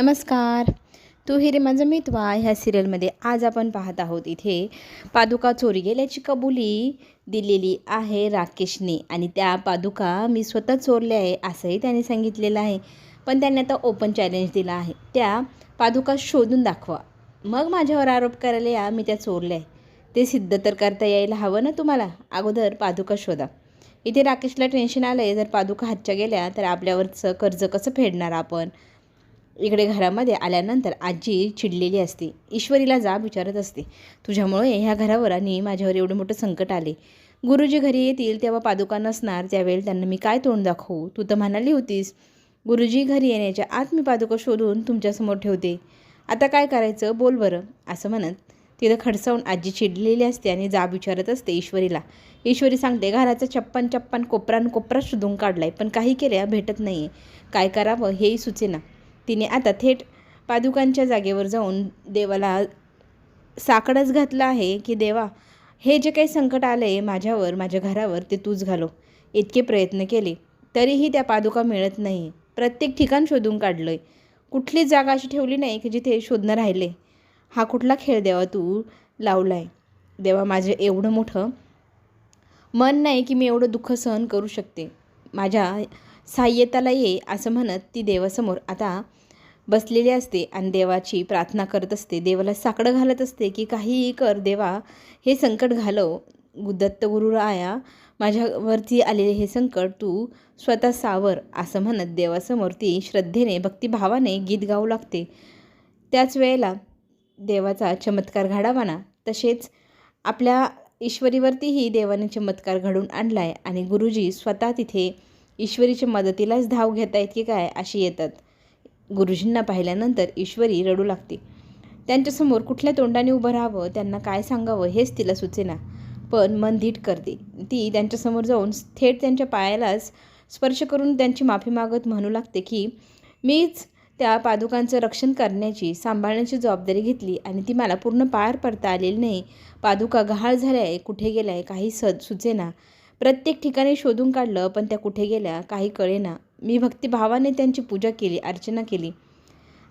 नमस्कार. तू हिरे माझा मितवा ह्या सिरियलमध्ये आज आपण पाहत आहोत. इथे पादुका चोरी गेल्याची कबुली दिलेली आहे राकेशने आणि त्या पादुका मी स्वतः चोरल्या आहे असंही त्याने सांगितलेलं आहे. पण त्यांनी आता ओपन चॅलेंज दिला आहे, त्या पादुका शोधून दाखवा, मग माझ्यावर आरोप करायला या मी त्या चोरल्या आहे. ते सिद्ध तर करता यायला हवं ना तुम्हाला. अगोदर पादुका शोधा. इथे राकेशला टेन्शन आलं आहे, जर पादुका हातच्या गेल्या तर आपल्यावरचं कर्ज कसं फेडणार आपण. इकडे घरामध्ये आल्यानंतर आजी चिडलेली असते. ईश्वरीला जाब विचारत असते, तुझ्यामुळे ह्या घरावर आणि माझ्यावर एवढं मोठं संकट आले. गुरुजी घरी येतील तेव्हा पादुका नसणार, त्यावेळेला त्यांना मी काय तोंड दाखवू. तू तर म्हणाली होतीस गुरुजी घरी येण्याच्या आत मी पादुका शोधून तुमच्यासमोर ठेवते. आता काय करायचं बोल बरं. असं म्हणत तिथं खडसावून आजी चिडलेली असते आणि जाब विचारत असते ईश्वरीला. ईश्वरी सांगते, घराचा चप्पन कोपरा शोधून काढलाय, पण काही केल्या भेटत नाही. काय करावं हेही सुचेना. तिने आता थेट पादुकांच्या जागेवर जाऊन देवाला साकडच घातलं आहे की देवा, हे जे काही संकट आलं आहे माझ्यावर माझ्या घरावर ते तूच घालो. इतके प्रयत्न केले तरीही त्या पादुका मिळत नाही. प्रत्येक ठिकाण शोधून काढलं आहे, कुठलीच जागा अशी ठेवली नाही की जिथे शोधणं राहिले. हा कुठला खेळ देवा तू लावला आहे. देवा, माझं एवढं मोठं मन नाही की मी एवढं दुःख सहन करू शकते. माझ्या सहाय्यताला ये. असं म्हणत ती देवासमोर आता बसलेली असते आणि देवाची प्रार्थना करत असते. देवाला साकडं घालत असते की काहीही कर देवा, हे संकट घालव. दत्तगुरुराया, माझ्यावरती आलेले हे संकट तू स्वतः सावर. असं म्हणत देवासमोर ती श्रद्धेने भक्तिभावाने गीत गाऊ लागते. त्याच वेळेला देवाचा चमत्कार घडावा ना, तसेच आपल्या ईश्वरीवरतीही देवाने चमत्कार घडून आणला आहे आणि गुरुजी स्वतः तिथे ईश्वरीच्या मदतीलाच धाव घेता येत की काय अशी येतात. गुरुजींना पाहिल्यानंतर ईश्वरी रडू लागते. त्यांच्यासमोर कुठल्या तोंडाने उभं राहावं, त्यांना काय सांगावं हेच तिला सुचेना. पण मन धीट करते. ती त्यांच्यासमोर जाऊन थेट त्यांच्या पायालाच स्पर्श करून त्यांची माफी मागत म्हणू लागते की मीच त्या पादुकांचं रक्षण करण्याची सांभाळण्याची जबाबदारी घेतली आणि ती मला पूर्ण पार पडता आलेली नाही. पादुका गहाळ झाल्या आहे, कुठे गेल्या आहे काही सुचेना. प्रत्येक ठिकाणी शोधून काढलं पण त्या कुठे गेल्या काही कळेना. मी भक्तिभावाने त्यांची पूजा केली, अर्चना केली.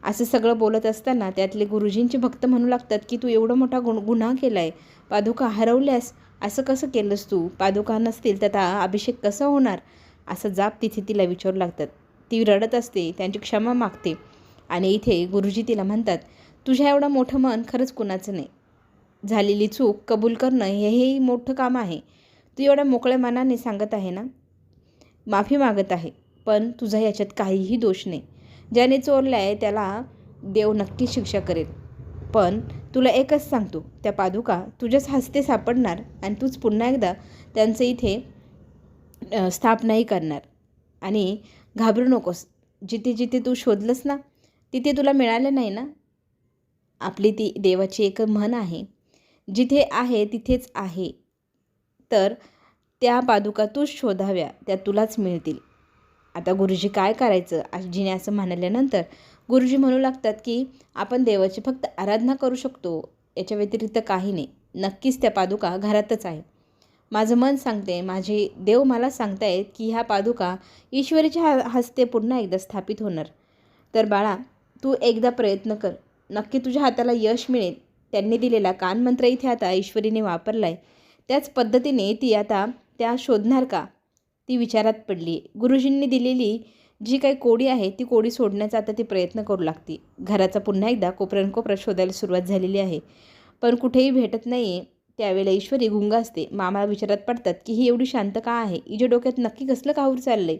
असं सगळं बोलत असताना त्यातले गुरुजींचे भक्त म्हणू लागतात की तू एवढा मोठा गुन्हा केला आहे, पादुका हरवल्यास. असं कसं केलंस तू. पादुका नसतील तर अभिषेक कसा होणार. असं जाब तिथे तिला विचारू लागतात. ती रडत असते, त्यांची क्षमा मागते आणि इथे गुरुजी तिला म्हणतात, तुझ्या एवढं मोठं मन खरंच कुणाचं नाही. झालेली चूक कबूल करणं हेही मोठं काम आहे. तू एवढ्या मोकळ्या मनाने सांगत आहे ना, माफी मागत आहे, पण तुझा याच्यात काहीही दोष नाही. ज्याने चोरलं आहे त्याला देव नक्की शिक्षा करेल. पण तुला एकच सांगतो, त्या पादुका तुझ्याच हस्ते सापडणार आणि तूच पुन्हा एकदा त्यांचं इथे स्थापनाही करणार. आणि घाबरू नकोस. जिथे जिथे तू शोधलंस ना तिथे तुला मिळालं नाही ना. आपली ती देवाची एक म्हण आहे, जिथे आहे तिथेच आहे. तर त्या पादुका तूच शोधाव्या, त्या तुलाच मिळतील. आता गुरुजी काय करायचं. आजीने असं म्हणाल्यानंतर गुरुजी म्हणू लागतात की आपण देवाची फक्त आराधना करू शकतो, याच्या व्यतिरिक्त काही नाही. नक्कीच त्या पादुका घरातच आहे. माझं मन सांगते, माझे देव मला सांगतायत की ह्या पादुका ईश्वरीच्या हस्ते पुन्हा एकदा स्थापित होणार. तर बाळा, तू एकदा प्रयत्न कर, नक्की तुझ्या हाताला यश मिळेल. त्यांनी दिलेला कानमंत्र इथे आता ईश्वरीने वापरला आहे, त्याच पद्धतीने ती आता त्या शोधणार का, ती विचारात पडली. गुरुजींनी दिलेली जी काही कोडी आहे ती कोडी सोडण्याचा आता ती प्रयत्न करू लागते. घराचा पुन्हा एकदा कोपऱ्यात शोधायला सुरुवात झालेली आहे, पण कुठेही भेटत नाही आहे. त्यावेळेला ईश्वरी गुंग असते. मामा विचारात पडतात की ही एवढी शांत का आहे, हिच्या डोक्यात नक्की कसलं काहूर चाललं आहे.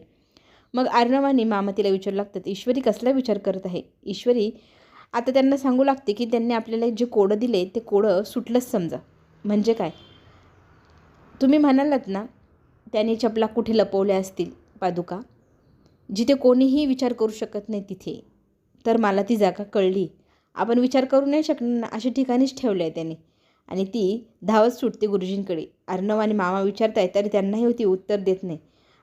मग अर्णवानी मामा तिला विचारू लागतात, ईश्वरी कसला विचार करत आहे. ईश्वरी आता त्यांना सांगू लागते की त्यांनी आपल्याला जे कोडं दिले ते कोडं सुटलंच समजा. म्हणजे काय, तुम्ही म्हणालात ना त्यांनी चपला कुठे लपवल्या असतील पादुका, जिथे कोणीही विचार करू शकत नाही तिथे. तर मला ती जागा कळली. आपण विचार करू नाही शकणार अशा ठिकाणीच ठेवलं आहे त्याने. आणि ती धावत सुटते गुरुजींकडे. अर्णव आणि मामा विचारत आहेत तरी त्यांनाही ती उत्तर देत नाही.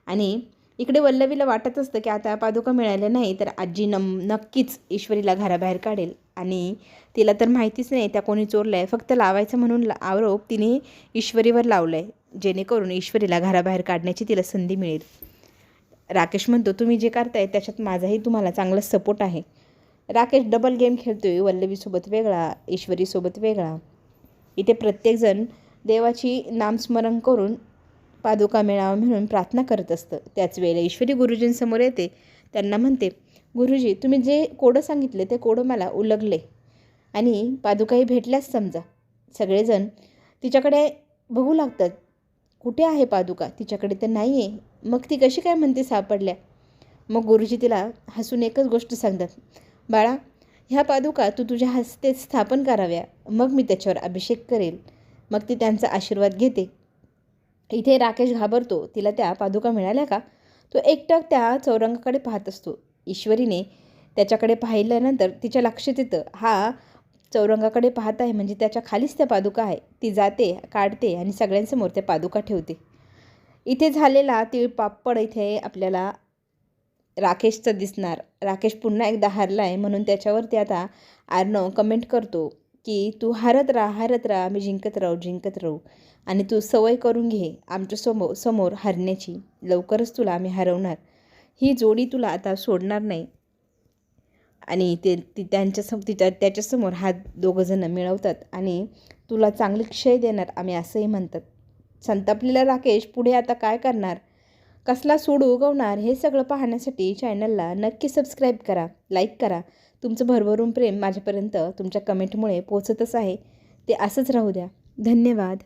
आणि इकडे वल्लवीला वाटत असतं की आता पादुका मिळाल्या नाही तर आजी नक्कीच ईश्वरीला घराबाहेर काढेल. आणि तिला तर माहितीच नाही त्या कोणी चोरलं आहे, फक्त लावायचं म्हणून आरोप तिने ईश्वरीवर लावला आहे, जेणेकरून ईश्वरीला घराबाहेर काढण्याची तिला संधी मिळेल. राकेश म्हणतो, तुम्ही जे करताय त्याच्यात माझाही तुम्हाला चांगला सपोर्ट आहे. राकेश डबल गेम खेळतोय, वल्लवीसोबत वेगळा, ईश्वरीसोबत वेगळा. इथे प्रत्येकजण देवाची नामस्मरण करून पादुका मिळावं म्हणून प्रार्थना करत असतं. त्याच वेळेला ईश्वरी गुरुजींसमोर येते. त्यांना म्हणते, गुरुजी तुम्ही जे कोडं सांगितले ते कोडं मला उलगले आणि पादुकाही भेटल्याच समजा. सगळेजण तिच्याकडे बघू लागतात. कुठे आहे पादुका? तिच्याकडे तर नाही आहे. मग ती कशी काय म्हणते सापडल्या? मग गुरुजी तिला हसून एकच गोष्ट सांगतात, बाळा ह्या पादुका तू तुझ्या हस्ते स्थापन कराव्या, मग मी त्याच्यावर अभिषेक करेल. मग ती त्यांचा आशीर्वाद घेते. इथे राकेश घाबरतो. तिला त्या पादुका मिळाल्या का? तो एकटक त्या चौरंगाकडे पाहत असतो. ईश्वरीने त्याच्याकडे पाहिल्यानंतर तिच्या लक्षात येतं, हा चौरंगाकडे पाहत आहे म्हणजे त्याच्या खालीच त्या पादुका आहे. ती जाते, काढते आणि सगळ्यांसमोर त्या पादुका ठेवते. इथे झालेला तिळपापड इथे आपल्याला राकेशचं दिसणार. राकेश पुन्हा एकदा हारला आहे म्हणून त्याच्यावरती आता आर्नव कमेंट करतो की तू हारत राहा, आम्ही जिंकत राहू आणि तू सवय करून घे आमच्या समोर हारण्याची. लवकरच तुला आम्ही हरवणार. ही जोडी तुला आता सोडणार नाही. आणि त्याच्यासमोर हात दोघंजणं मिळवतात आणि तुला चांगली क्षय देणार आम्ही असंही म्हणतात. संतापलेला राकेश पुढे आता काय करणार, कसला सूड उगवणार हे सगळं पाहण्यासाठी चॅनलला नक्की सबस्क्राईब करा, लाईक करा. तुमचं भरभरून प्रेम माझ्यापर्यंत तुमच्या कमेंटमुळे पोचतच आहे. ते असंच राहू द्या. धन्यवाद.